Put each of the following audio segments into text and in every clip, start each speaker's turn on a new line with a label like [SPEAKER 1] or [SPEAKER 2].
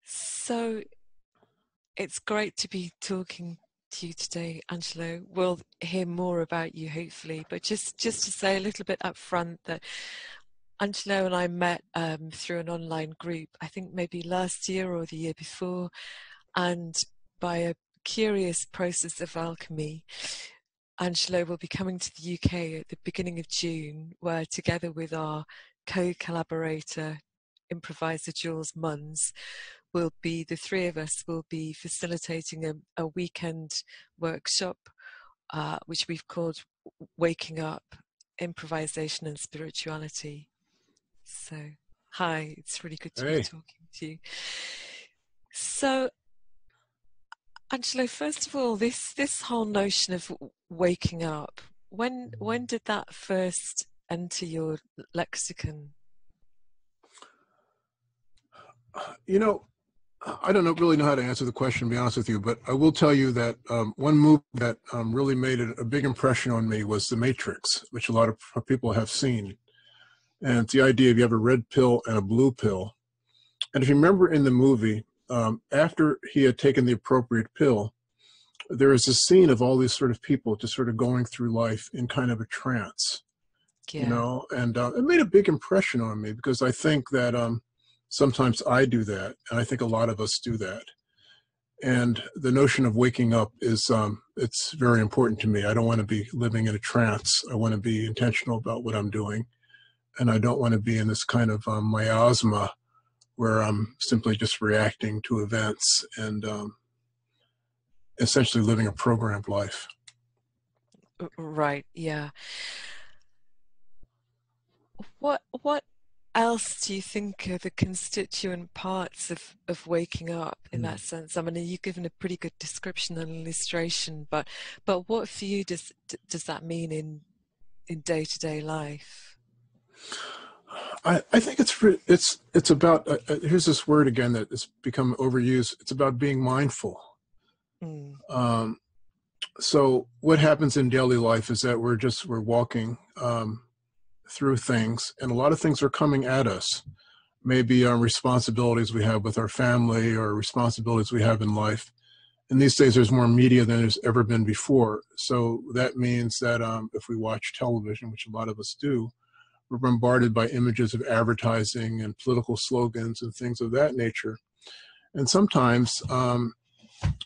[SPEAKER 1] So it's great to be talking to you today, Angelo. We'll hear more about you hopefully, but just to say a little bit up front that Angelo and I met through an online group, I think maybe last year or the year before, and by a curious process of alchemy, Angelo will be coming to the UK at the beginning of June, where together with our co-collaborator, improviser Jules Munns, will be, the three of us will be facilitating a weekend workshop, which we've called Waking Up, Improvisation and Spirituality. So, hi, it's really good to be
[SPEAKER 2] Hey,
[SPEAKER 1] talking to you. So, Angelo, first of all, this whole notion of waking up, when did that first enter your lexicon?
[SPEAKER 2] you know, I don't really know how to answer the question, to be honest with you, but I will tell you that one movie that really made a big impression on me was The Matrix, which a lot of people have seen. And it's the idea of you have a red pill and a blue pill. And if you remember in the movie, after he had taken the appropriate pill, there is a scene of all these sort of people just sort of going through life in kind of a trance,
[SPEAKER 1] Yeah.
[SPEAKER 2] and it made a big impression on me because I think that sometimes I do that, and I think a lot of us do that. And the notion of waking up is, it's very important to me. I don't want to be living in a trance. I want to be intentional about what I'm doing. And I don't want to be in this kind of miasma where I'm simply just reacting to events and essentially living a programmed life.
[SPEAKER 1] Right, yeah. What else do you think are the constituent parts of waking up in that sense? I mean, you've given a pretty good description and illustration, but what for you does that mean in day-to-day life?
[SPEAKER 2] I think it's about here's this word again that has become overused. It's about being mindful.
[SPEAKER 1] Mm,
[SPEAKER 2] Um, so what happens in daily life is that we're walking through things, and a lot of things are coming at us. Maybe responsibilities we have with our family or responsibilities we have in life. And these days there's more media than there's ever been before. So that means that if we watch television, which a lot of us do, we're bombarded by images of advertising and political slogans and things of that nature. And sometimes,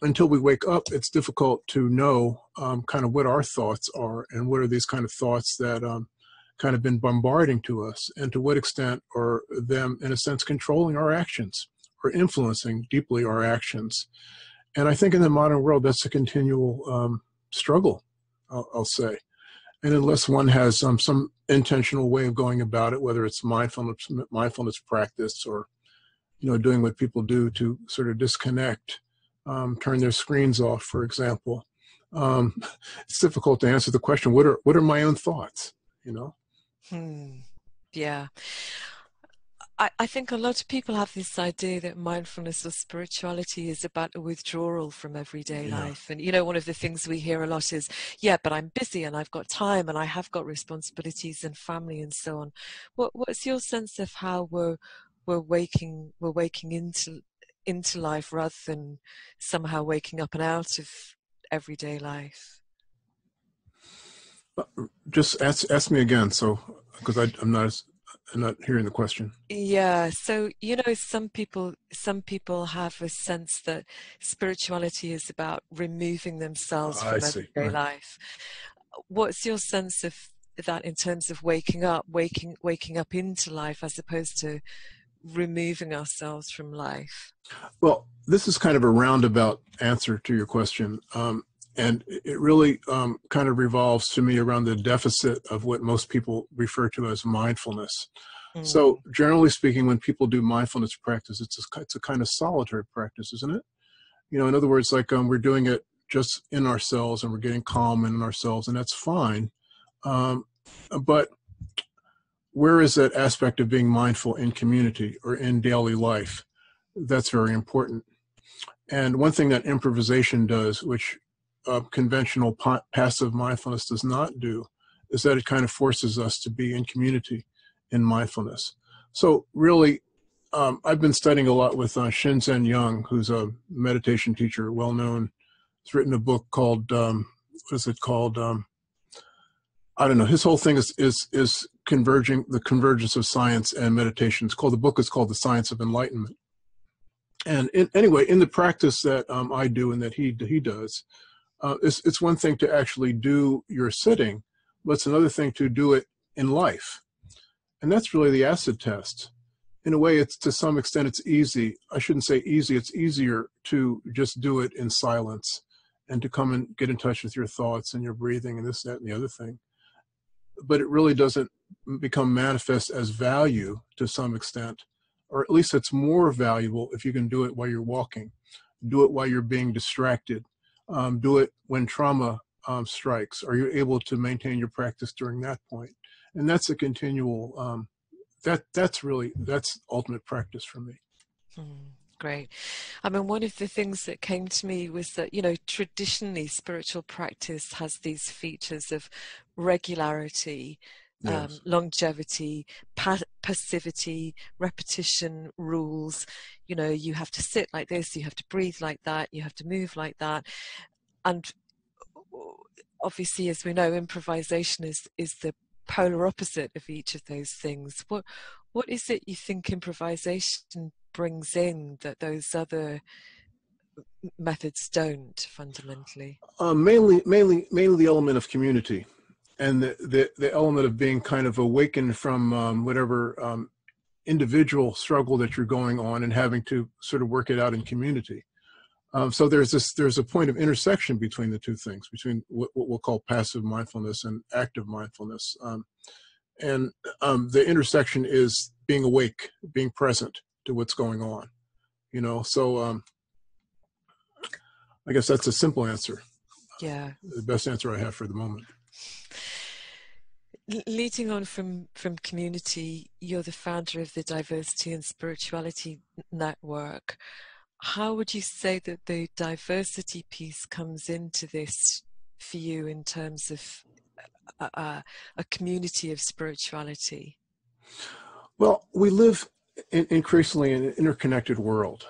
[SPEAKER 2] until we wake up, it's difficult to know kind of what our thoughts are and what are these kind of thoughts that kind of been bombarding to us, and to what extent are them, in a sense, controlling our actions or influencing deeply our actions. And I think in the modern world, that's a continual struggle, I'll say. And unless one has some intentional way of going about it, whether it's mindfulness practice or doing what people do to sort of disconnect, turn their screens off, for example, it's difficult to answer the question. What are my own thoughts?
[SPEAKER 1] yeah. I think a lot of people have this idea that mindfulness or spirituality is about a withdrawal from everyday
[SPEAKER 2] Yeah.
[SPEAKER 1] life. And, one of the things we hear a lot is, yeah, but I'm busy and I've got time and I have got responsibilities and family and so on. What's your sense of how we're waking into life rather than somehow waking up and out of everyday life?
[SPEAKER 2] Just ask me again, so because I'm not hearing the question.
[SPEAKER 1] Yeah, so some people have a sense that spirituality is about removing themselves
[SPEAKER 2] I
[SPEAKER 1] from
[SPEAKER 2] see.
[SPEAKER 1] everyday
[SPEAKER 2] Right.
[SPEAKER 1] life. What's your sense of that in terms of waking up into life as opposed to removing ourselves from life?
[SPEAKER 2] Well, this is kind of a roundabout answer to your question. And it really kind of revolves to me around the deficit of what most people refer to as mindfulness. So
[SPEAKER 1] Mm,
[SPEAKER 2] generally speaking, when people do mindfulness practice, it's a kind of solitary practice, isn't it? In other words, like we're doing it just in ourselves and we're getting calm in ourselves, and that's fine. Um, but where is that aspect of being mindful in community or in daily life? That's very important. And one thing that improvisation does, which conventional passive mindfulness does not do, is that it kind of forces us to be in community in mindfulness. So really, I've been studying a lot with Shinzen Young, who's a meditation teacher, well known. He's written a book called what is it called? I don't know. His whole thing is converging the convergence of science and meditation. The book is called The Science of Enlightenment. And anyway, in the practice that I do and that he does, it's one thing to actually do your sitting, but it's another thing to do it in life. And that's really the acid test. In a way, it's to some extent, it's easy. I shouldn't say easy. It's easier to just do it in silence and to come and get in touch with your thoughts and your breathing and this, that, and the other thing. But it really doesn't become manifest as value to some extent, or at least it's more valuable if you can do it while you're walking, do it while you're being distracted, do it when trauma strikes. Are you able to maintain your practice during that point? And that's a continual, that's ultimate practice for me.
[SPEAKER 1] Great. I mean, one of the things that came to me was that, you know, traditionally spiritual practice has these features of regularity,
[SPEAKER 2] Yes.
[SPEAKER 1] longevity, passivity, repetition, rules. You know, you have to sit like this, you have to breathe like that, you have to move like that. And obviously, as we know, improvisation is the polar opposite of each of those things. What is it you think improvisation brings in that those other methods don't fundamentally?
[SPEAKER 2] Mainly the element of community, and the element of being kind of awakened from whatever individual struggle that you're going on and having to sort of work it out in community. So there's a point of intersection between the two things, between what we'll call passive mindfulness and active mindfulness. And the intersection is being awake, being present to what's going on, you know. So I guess that's a simple answer.
[SPEAKER 1] Yeah.
[SPEAKER 2] The best answer I have for the moment.
[SPEAKER 1] Leading on from community, you're the founder of the Diversity and Spirituality Network. How would you say that the diversity piece comes into this for you in terms of a community of spirituality?
[SPEAKER 2] Well, we live increasingly in an interconnected world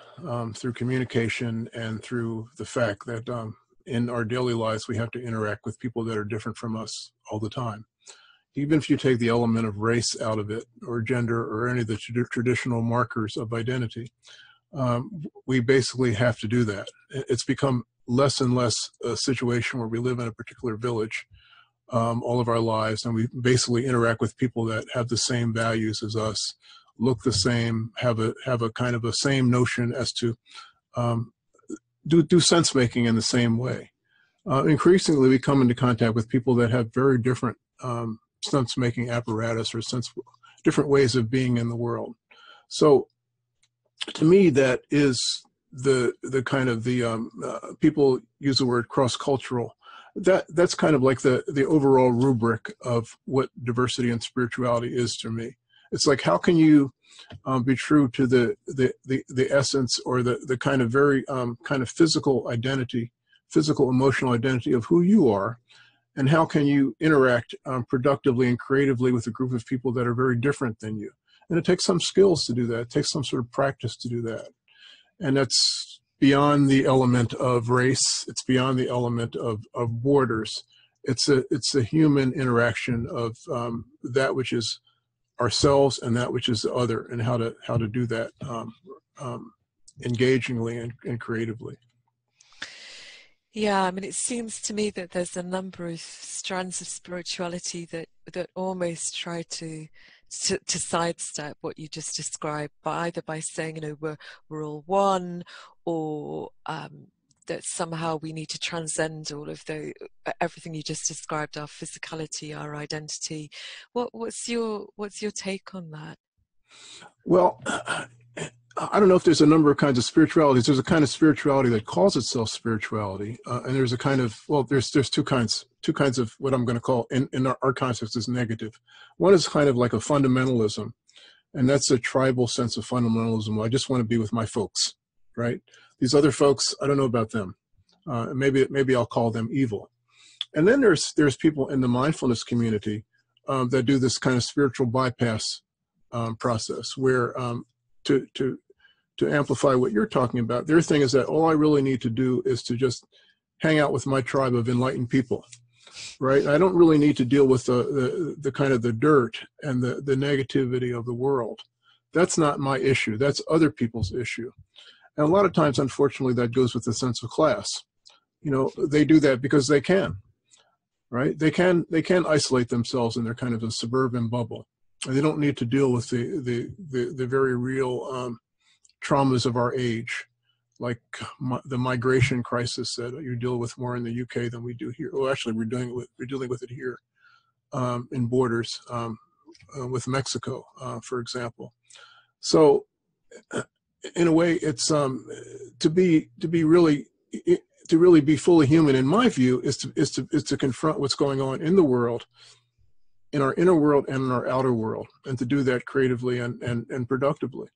[SPEAKER 2] through communication and through the fact that in our daily lives we have to interact with people that are different from us all the time. Even if you take the element of race out of it, or gender, or any of the traditional markers of identity, we basically have to do that. It's become less and less a situation where we live in a particular village all of our lives, and we basically interact with people that have the same values as us, look the same, have a kind of a same notion as to do sense making in the same way. Increasingly, we come into contact with people that have very different sense making apparatus or different ways of being in the world. So, to me, that is the kind of the people use the word cross-cultural. That's kind of like the overall rubric of what diversity and spirituality is to me. It's like, how can you be true to the essence, or the kind of very kind of physical identity, physical emotional identity of who you are, and how can you interact productively and creatively with a group of people that are very different than you? And it takes some skills to do that. It takes some sort of practice to do that. And that's beyond the element of race. It's beyond the element of borders. It's a human interaction of that which is ourselves and that which is the other, and how to do that engagingly and creatively.
[SPEAKER 1] Yeah, I mean, it seems to me that there's a number of strands of spirituality that almost try to sidestep what you just described, either by saying, you know, we're all one, or that somehow we need to transcend all of everything you just described, our physicality, our identity. What's your take on that?
[SPEAKER 2] Well, I don't know if there's a number of kinds of spiritualities. There's a kind of spirituality that calls itself spirituality, and there's a kind of, well, there's two kinds of what I'm going to call in our context is negative. One is kind of like a fundamentalism, and that's a tribal sense of fundamentalism. I just want to be with my folks, right? These other folks, I don't know about them. Maybe I'll call them evil. And then there's people in the mindfulness community that do this kind of spiritual bypass process, where to amplify what you're talking about, their thing is that all I really need to do is to just hang out with my tribe of enlightened people, right? I don't really need to deal with the kind of the dirt and the negativity of the world. That's not my issue. That's other people's issue. And a lot of times, unfortunately, that goes with the sense of class. They do that because they can, right? They can isolate themselves in their kind of a suburban bubble. And they don't need to deal with the very real traumas of our age, like the migration crisis that you deal with more in the UK than we do here. Well, actually, we're dealing with it here in borders with Mexico, for example. So, in a way, it's to really be fully human. In my view, is to confront what's going on in the world, in our inner world and in our outer world, and to do that creatively and productively.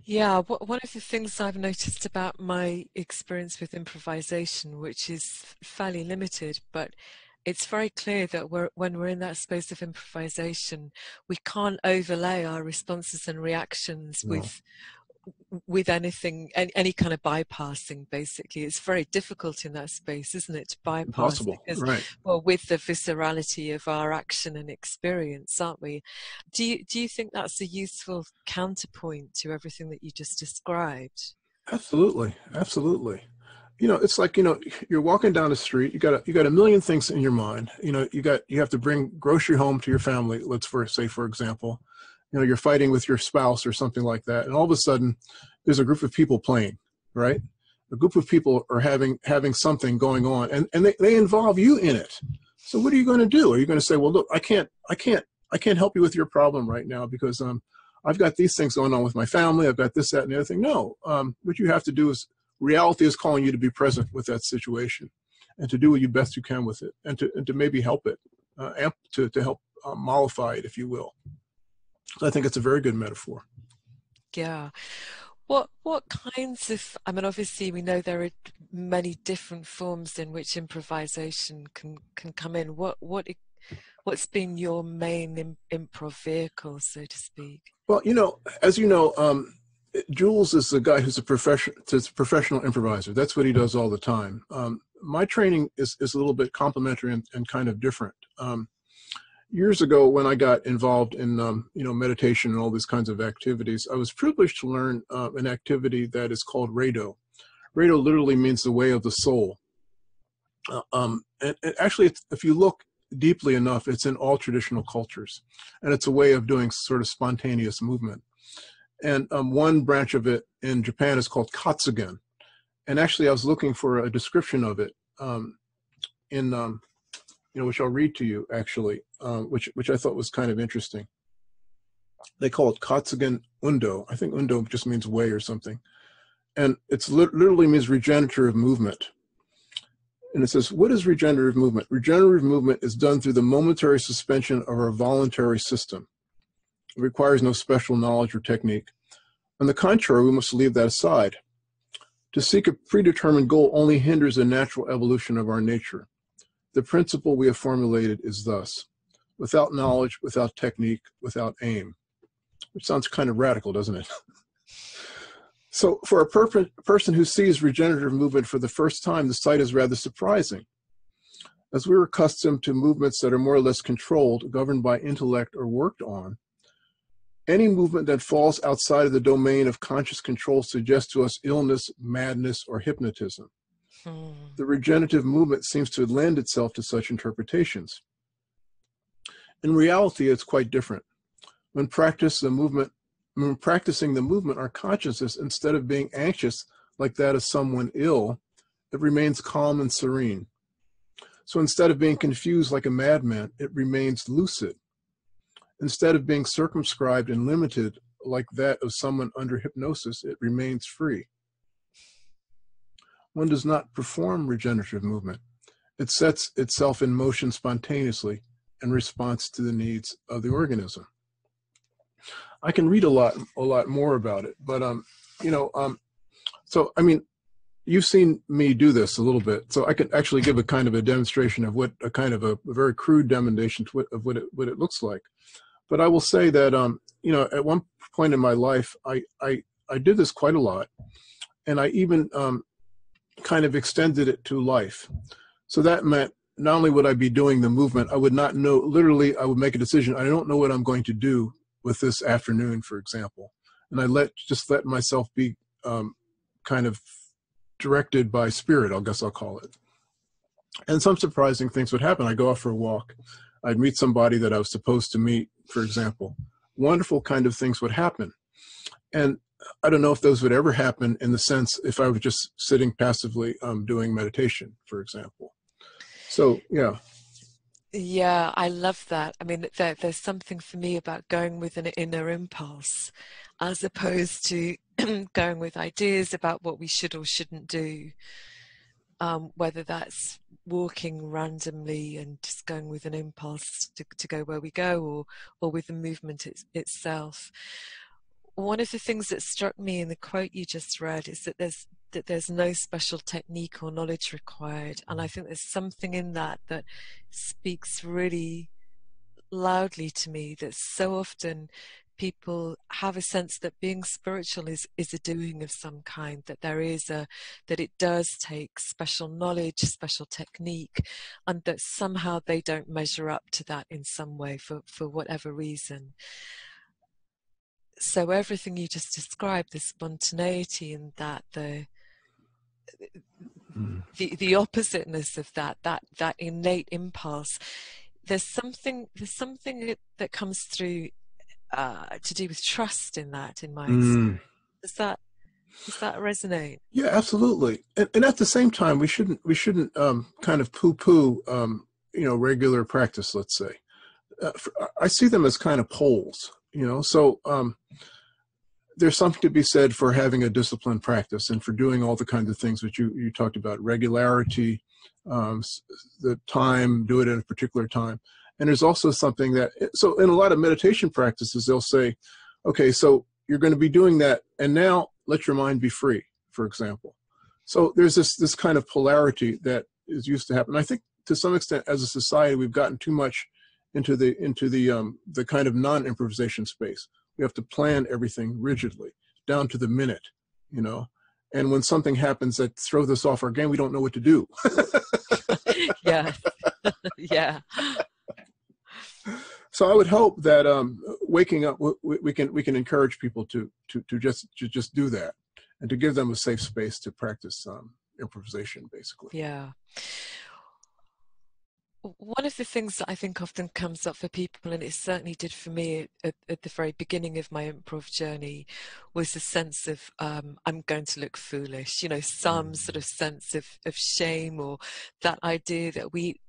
[SPEAKER 1] Yeah, one of the things I've noticed about my experience with improvisation, which is fairly limited, but it's very clear that when we're in that space of improvisation, we can't overlay our responses and reactions
[SPEAKER 2] No.
[SPEAKER 1] with anything, any kind of bypassing. Basically, it's very difficult in that space, isn't it, to bypass?
[SPEAKER 2] Impossible,
[SPEAKER 1] because,
[SPEAKER 2] right?
[SPEAKER 1] well, with the viscerality of our action and experience, aren't we? Do you think that's a useful counterpoint to everything that you just described?
[SPEAKER 2] Absolutely. It's like, you're walking down the street, you got a million things in your mind. You have to bring grocery home to your family, say, for example. You're fighting with your spouse or something like that, and all of a sudden there's a group of people playing, right? A group of people are having something going on, and they involve you in it. So what are you going to do? Are you going to say, well, look, I can't help you with your problem right now because I've got these things going on with my family, I've got this, that, and the other thing? No. What you have to do is, reality is calling you to be present with that situation and to do what you best you can with it, and to maybe help it, to help mollify it, if you will. I think it's a very good metaphor.
[SPEAKER 1] Yeah. What kinds of, I mean, obviously we know there are many different forms in which improvisation can come in. What's been your main improv vehicle, so to speak?
[SPEAKER 2] Well, as you know, Jules is the guy who's a professional improviser. That's what he does all the time. My training is a little bit complementary and kind of different. Years ago, when I got involved in meditation and all these kinds of activities, I was privileged to learn an activity that is called Rado. Rado literally means the way of the soul. And actually, if you look deeply enough, it's in all traditional cultures, and it's a way of doing sort of spontaneous movement. And one branch of it in Japan is called Katsugen. And actually, I was looking for a description of it which I'll read to you, actually, which I thought was kind of interesting. They call it Katsugen Undo. I think Undo just means way or something. And it's literally means regenerative movement. And it says, what is regenerative movement? Regenerative movement is done through the momentary suspension of our voluntary system. It requires no special knowledge or technique. On the contrary, we must leave that aside. To seek a predetermined goal only hinders the natural evolution of our nature. The principle we have formulated is thus: without knowledge, without technique, without aim. Which sounds kind of radical, doesn't it? So for a person who sees regenerative movement for the first time, the sight is rather surprising. As we're accustomed to movements that are more or less controlled, governed by intellect, or worked on, any movement that falls outside of the domain of conscious control suggests to us illness, madness, or hypnotism. The regenerative movement seems to lend itself to such interpretations. In reality, it's quite different. When practicing the movement, our consciousness, instead of being anxious like that of someone ill, it remains calm and serene. So instead of being confused like a madman, it remains lucid. Instead of being circumscribed and limited like that of someone under hypnosis, it remains free. One does not perform regenerative movement. It sets itself in motion spontaneously in response to the needs of the organism. I can read a lot more about it, but so I mean, you've seen me do this a little bit, so I can actually give a kind of a demonstration of what a kind of a very crude demonstration of what it looks like. But I will say that at one point in my life, I did this quite a lot, and I even kind of extended it to life. So that meant not only would I be doing the movement, I would not know, literally, I would make a decision. I don't know what I'm going to do with this afternoon, for example. And I just let myself be kind of directed by spirit, I guess I'll call it. And some surprising things would happen. I'd go out for a walk. I'd meet somebody that I was supposed to meet, for example. Wonderful kind of things would happen. And I don't know if those would ever happen in the sense if I was just sitting passively doing meditation, for example. So, yeah.
[SPEAKER 1] Yeah, I love that. I mean, there's something for me about going with an inner impulse as opposed to going with ideas about what we should or shouldn't do, whether that's walking randomly and just going with an impulse to go where we go, or with the movement itself. One of the things that struck me in the quote you just read is that there's no special technique or knowledge required, and I think there's something in that speaks really loudly to me, that so often people have a sense that being spiritual is a doing of some kind, that that it does take special knowledge, special technique, and that somehow they don't measure up to that in some way for whatever reason. So everything you just described, the spontaneity and that, the oppositeness of that innate impulse, there's something that comes through to do with trust in that, in my experience. Does that resonate?
[SPEAKER 2] Yeah, absolutely. And at the same time, we shouldn't kind of poo-poo regular practice, let's say. I see them as kind of poles, so there's something to be said for having a disciplined practice and for doing all the kinds of things that you talked about: regularity, the time, do it at a particular time. And there's also something so in a lot of meditation practices, they'll say, okay, so you're going to be doing that, and now let your mind be free, for example. So there's this kind of polarity that is used to happen. I think to some extent, as a society, we've gotten too much into the kind of non-improvisation space. We have to plan everything rigidly, down to the minute, And when something happens that throws us off our game, we don't know what to do.
[SPEAKER 1] Yeah, yeah.
[SPEAKER 2] So I would hope that waking up, we can encourage people to just do that, and to give them a safe space to practice improvisation, basically.
[SPEAKER 1] Yeah. One of the things that I think often comes up for people, and it certainly did for me at the very beginning of my improv journey, was a sense of I'm going to look foolish, some sort of sense of shame, or that idea that we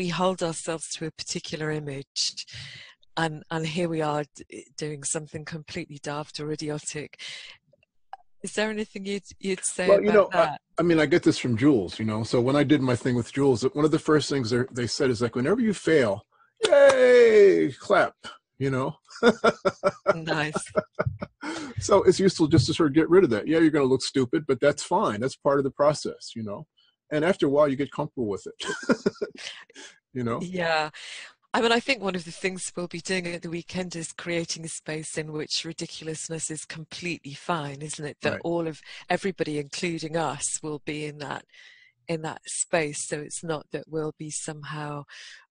[SPEAKER 1] hold ourselves to a particular image, and here we are doing something completely daft or idiotic. Is there anything you'd say about that?
[SPEAKER 2] I mean, I get this from Jules, So when I did my thing with Jules, one of the first things they said is like, whenever you fail, yay, clap,
[SPEAKER 1] Nice.
[SPEAKER 2] So it's useful just to sort of get rid of that. Yeah, you're going to look stupid, but that's fine. That's part of the process, And after a while, you get comfortable with it,
[SPEAKER 1] Yeah. I mean, I think one of the things we'll be doing at the weekend is creating a space in which ridiculousness is completely fine, isn't it? That
[SPEAKER 2] Right.
[SPEAKER 1] Everybody, including us, will be in that space. So it's not that we'll be somehow,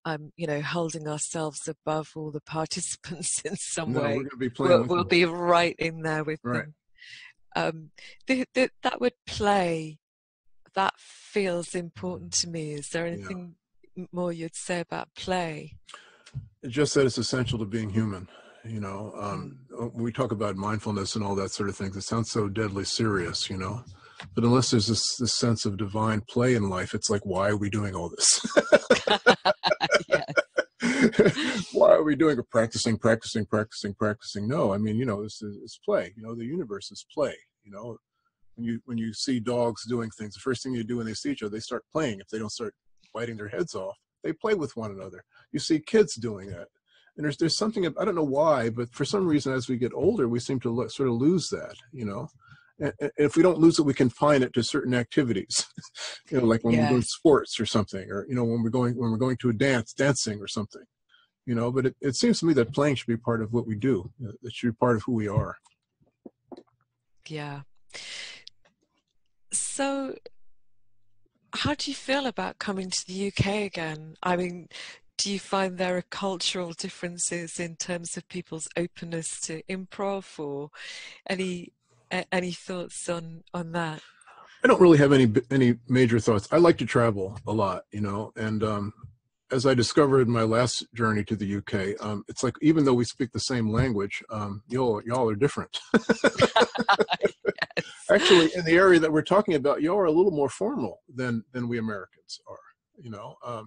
[SPEAKER 1] holding ourselves above all the participants in some
[SPEAKER 2] No, we're
[SPEAKER 1] way.
[SPEAKER 2] going to be playing with
[SPEAKER 1] We'll
[SPEAKER 2] them.
[SPEAKER 1] be right in there with
[SPEAKER 2] Right.
[SPEAKER 1] them. That would play. That feels important to me. Is there anything more you'd say about play?
[SPEAKER 2] Just that it's essential to being human. When we talk about mindfulness and all that sort of things, it sounds so deadly serious, But unless there's this sense of divine play in life, it's like, why are we doing all this?
[SPEAKER 1] Yes.
[SPEAKER 2] Why are we doing it? Practicing? No, I mean, it's play. The universe is play. When you see dogs doing things, the first thing you do when they see each other, they start playing. If they don't start biting their heads off, they play with one another. You see kids doing that. And there's something, I don't know why, but for some reason, as we get older, we seem to sort of lose that, And if we don't lose it, we confine it to certain activities, like when we're doing sports or something, or, when we're going to a dancing or something, you know, but it seems to me that playing should be part of what we do. It should be part of who we are.
[SPEAKER 1] Yeah. So how do you feel about coming to the UK again? I mean, do you find there are cultural differences in terms of people's openness to improv, or any any thoughts on that?
[SPEAKER 2] I don't really have any major thoughts. I like to travel a lot, you know, and as I discovered in my last journey to the UK, it's like even though we speak the same language, y'all are different.
[SPEAKER 1] Yes.
[SPEAKER 2] Actually, in the area that we're talking about, y'all are a little more formal than we Americans are. You know, a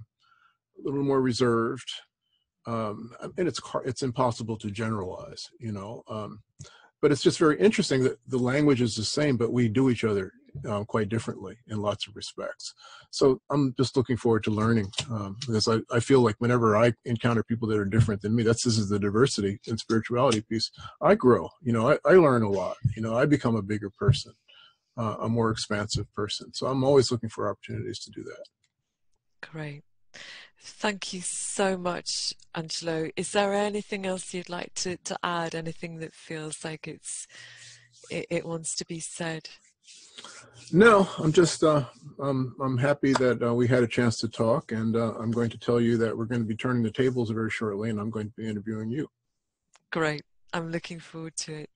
[SPEAKER 2] little more reserved, and it's impossible to generalize. You know, but it's just very interesting that the language is the same, but we do each other quite differently in lots of respects. So I'm just looking forward to learning, because I feel like whenever I encounter people that are different than me, this is the diversity and spirituality piece. I grow, you know, I learn a lot, you know, I become a bigger person, a more expansive person. So I'm always looking for opportunities to do that.
[SPEAKER 1] Great. Thank you so much, Angelo. Is there anything else you'd like to add? Anything that feels like it wants to be said?
[SPEAKER 2] No, I'm happy that we had a chance to talk, and I'm going to tell you that we're going to be turning the tables very shortly, and I'm going to be interviewing you.
[SPEAKER 1] Great. I'm looking forward to it.